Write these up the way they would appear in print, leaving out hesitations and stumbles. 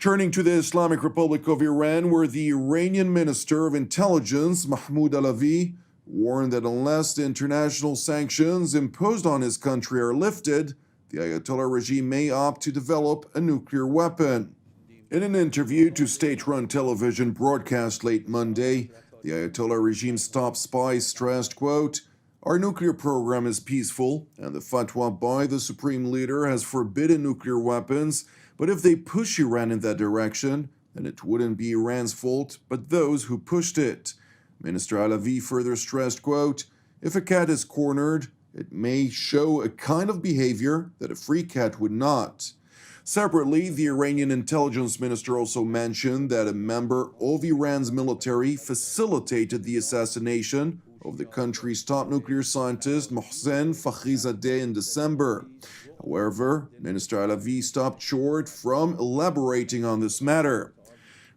Turning to the Islamic Republic of Iran, where the Iranian Minister of Intelligence, Mahmoud Alavi, warned that unless the international sanctions imposed on his country are lifted, the Ayatollah regime may opt to develop a nuclear weapon. In an interview to state-run television broadcast late Monday, the Ayatollah regime's top spy stressed, quote, "Our nuclear program is peaceful, and the fatwa by the supreme leader has forbidden nuclear weapons, but if they push Iran in that direction, then it wouldn't be Iran's fault, but those who pushed it." Minister Alavi further stressed, quote, "If a cat is cornered, it may show a kind of behavior that a free cat would not." Separately, the Iranian intelligence minister also mentioned that a member of Iran's military facilitated the assassination of the country's top nuclear scientist, Mohsen Fakhrizadeh, in December. However, Minister Alavi stopped short from elaborating on this matter.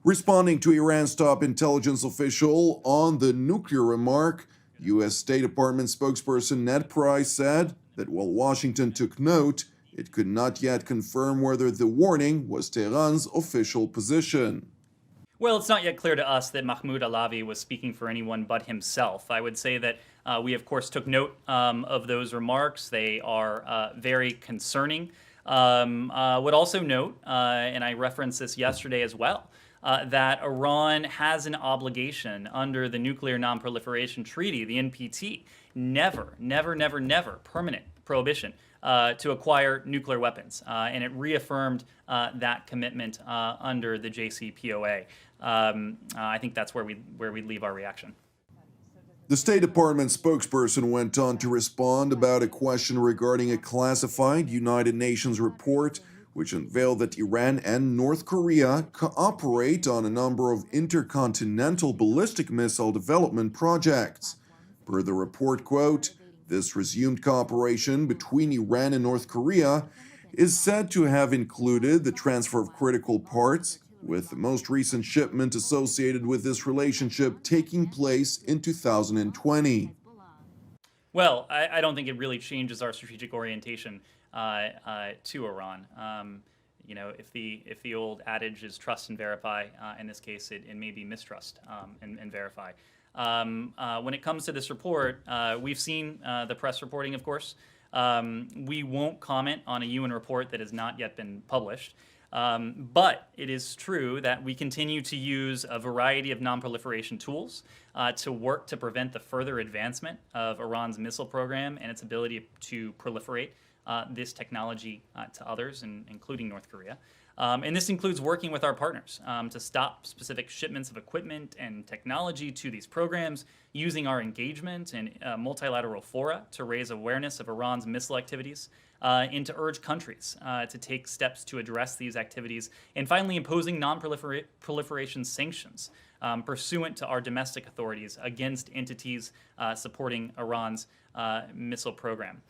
Responding to Iran's top intelligence official on the nuclear remark, U.S. State Department spokesperson Ned Price said that while Washington took note, it could not yet confirm whether the warning was Tehran's official position. Well, it's not yet clear to us that Mahmoud Alavi was speaking for anyone but himself. I would say that we, of course, took note of those remarks. They are very concerning. Would also note, and I referenced this yesterday as well, that Iran has an obligation under the Nuclear Non-Proliferation Treaty, the NPT, never, permanent prohibition to acquire nuclear weapons, and it reaffirmed that commitment under the JCPOA. I think that's where we leave our reaction. The State Department spokesperson went on to respond about a question regarding a classified United Nations report which unveiled that Iran and North Korea cooperate on a number of intercontinental ballistic missile development projects. Per the report, quote, "This resumed cooperation between Iran and North Korea is said to have included the transfer of critical parts, with the most recent shipment associated with this relationship taking place in 2020. Well, I don't think it really changes our strategic orientation to Iran. If the old adage is trust and verify, in this case it may be mistrust and verify. When it comes to this report, we've seen the press reporting, of course. We won't comment on a UN report that has not yet been published. But it is true that we continue to use a variety of non-proliferation tools to work to prevent the further advancement of Iran's missile program and its ability to proliferate this technology to others, including North Korea. And this includes working with our partners to stop specific shipments of equipment and technology to these programs, using our engagement in multilateral fora to raise awareness of Iran's missile activities, and to urge countries to take steps to address these activities, and finally imposing non-proliferation sanctions pursuant to our domestic authorities against entities supporting Iran's missile program.